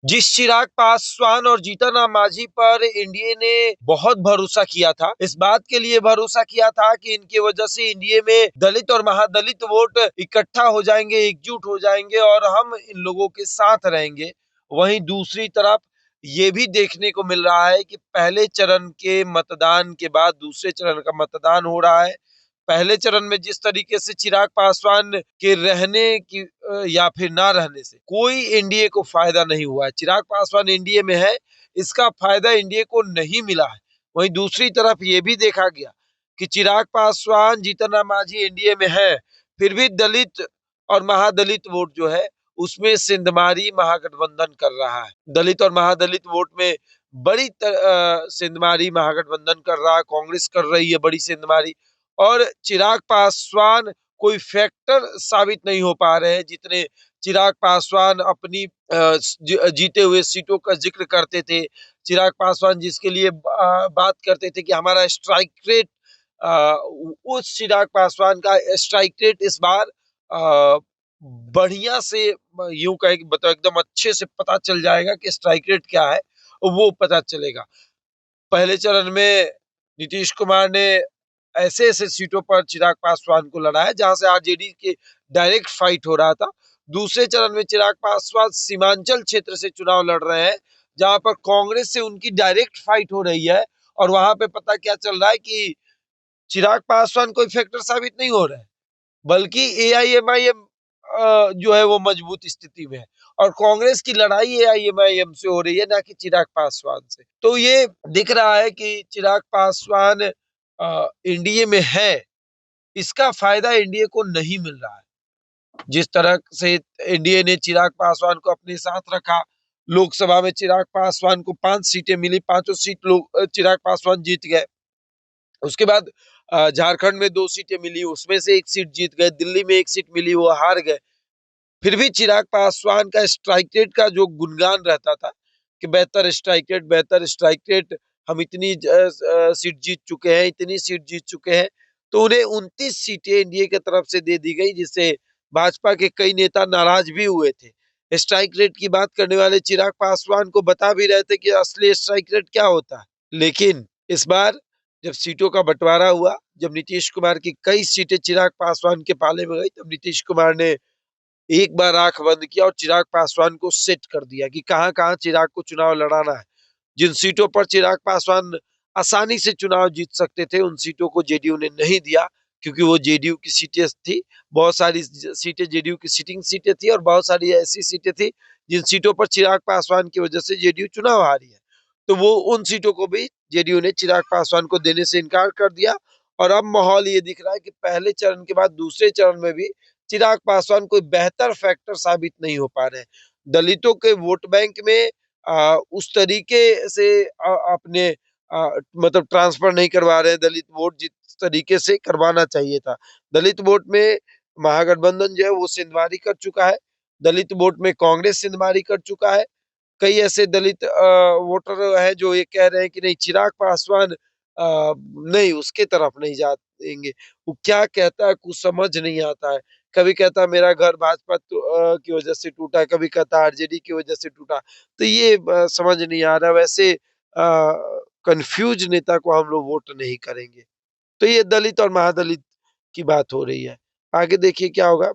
जिस चिराग पासवान और जीतन राम मांझी पर एनडीए ने बहुत भरोसा किया था, इस बात के लिए भरोसा किया था कि इनकी वजह से एनडीए में दलित और महादलित वोट इकट्ठा हो जाएंगे, एकजुट हो जाएंगे और हम इन लोगों के साथ रहेंगे। वहीं दूसरी तरफ ये भी देखने को मिल रहा है कि पहले चरण के मतदान के बाद दूसरे चरण का मतदान हो रहा है। पहले चरण में जिस तरीके से चिराग पासवान के रहने की या फिर ना रहने से कोई एनडीए को फायदा नहीं हुआ है। चिराग पासवान एनडीए में है, इसका फायदा एनडीए को नहीं मिला है। वहीं दूसरी तरफ ये भी देखा गया कि चिराग पासवान, जीतन राम मांझी एनडीए में है, फिर भी दलित और महादलित वोट जो है उसमें सिंधमारी महागठबंधन कर रहा है। दलित और महादलित वोट में बड़ी सिंधमारी महागठबंधन कर रहा है, कांग्रेस कर रही है बड़ी सिंधमारी। और चिराग पासवान कोई फैक्टर साबित नहीं हो पा रहे हैं जितने चिराग पासवान अपनी जीते हुए सीटों का जिक्र करते थे। चिराग पासवान जिसके लिए बात करते थे कि हमारा स्ट्राइक रेट, उस चिराग पासवान का स्ट्राइक रेट इस बार बढ़िया से, यूं कहे कि बताओ एकदम अच्छे से पता चल जाएगा कि स्ट्राइक रेट क्या है, वो पता चलेगा। पहले चरण में नीतीश कुमार ने ऐसे ऐसे सीटों पर चिराग पासवान को लड़ा है जहां से आरजेडी के डायरेक्ट फाइट हो रहा था। दूसरे चरण में चिराग पासवान सीमांचल क्षेत्र से चुनाव लड़ रहे हैं जहां पर कांग्रेस से उनकी डायरेक्ट फाइट हो रही है। और वहां पे पता क्या चल रहा है कि चिराग पासवान कोई फैक्टर साबित नहीं हो रहा है, बल्कि एआईएमआईएम जो है वो मजबूत स्थिति में है और कांग्रेस की लड़ाई एआईएमआईएम से हो रही है, ना कि चिराग पासवान से। तो ये दिख रहा है कि चिराग पासवान एनडीए में है, इसका फायदा एनडीए को नहीं मिल रहा है। जिस तरह से एनडीए ने चिराग पासवान को अपने साथ रखा, लोकसभा में चिराग पासवान को 5 सीटें मिली, पांचों सीट लोग चिराग पासवान जीत गए। उसके बाद झारखंड में 2 सीटें मिली, उसमें से 1 सीट जीत गए, दिल्ली में 1 सीट मिली, वो हार गए। फिर भी चिराग पासवान का स्ट्राइक रेट का जो गुणगान रहता था कि बेहतर स्ट्राइक रेट, बेहतर स्ट्राइक रेट, हम इतनी सीट जीत चुके हैं, इतनी सीट जीत चुके हैं, तो उन्हें 29 सीटें एनडीए की तरफ से दे दी गई, जिससे भाजपा के कई नेता नाराज भी हुए थे। स्ट्राइक रेट की बात करने वाले चिराग पासवान को बता भी रहे थे कि असली स्ट्राइक रेट क्या होता है। लेकिन इस बार जब सीटों का बंटवारा हुआ, जब नीतीश कुमार की कई सीटें चिराग पासवान के पाले में गई, तब नीतीश कुमार ने एक बार आंख बंद किया और चिराग पासवान को सेट कर दिया कि कहां कहां चिराग को चुनाव लड़ाना है। जिन सीटों पर चिराग पासवान आसानी से चुनाव जीत सकते थे, उन सीटों को जेडीयू ने नहीं दिया, क्योंकि वो जेडीयू की सीटें थी। बहुत सारी सीटें जेडीयू की सिटिंग सीटें थी और बहुत सारी ऐसी सीटें थी जिन सीटों पर चिराग पासवान की वजह से जेडीयू चुनाव हारी है। तो वो उन सीटों को भी जेडीयू ने चिराग पासवान को देने से इनकार कर दिया। और अब माहौल ये दिख रहा है कि पहले चरण के बाद दूसरे चरण में भी चिराग पासवान कोई बेहतर फैक्टर साबित नहीं हो पा रहे हैं। दलितों के वोट बैंक में उस तरीके से अपने मतलब ट्रांसफर नहीं करवा रहे हैं दलित वोट, जिस तरीके से करवाना चाहिए था। दलित वोट में महागठबंधन जो है वो सिंधमारी कर चुका है, दलित वोट में कांग्रेस सिंधमारी कर चुका है। कई ऐसे दलित वोटर हैं जो ये कह रहे हैं कि नहीं, चिराग पासवान नहीं, उसके तरफ नहीं जाएंगे। वो क्या कहता है कुछ समझ नहीं आता है। कभी कहता है मेरा घर भाजपा की वजह से टूटा है, कभी कहता है आरजेडी की वजह से टूटा। तो ये समझ नहीं आ रहा। वैसे कंफ्यूज नेता को हम लोग वोट नहीं करेंगे। तो ये दलित और महादलित की बात हो रही है। आगे देखिए क्या होगा।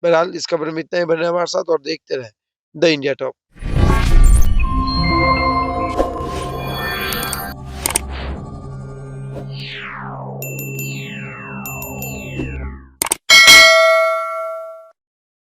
बहरहाल इस खबर में इतना ही। बने हमारे साथ और देखते रहे द इंडिया टॉप।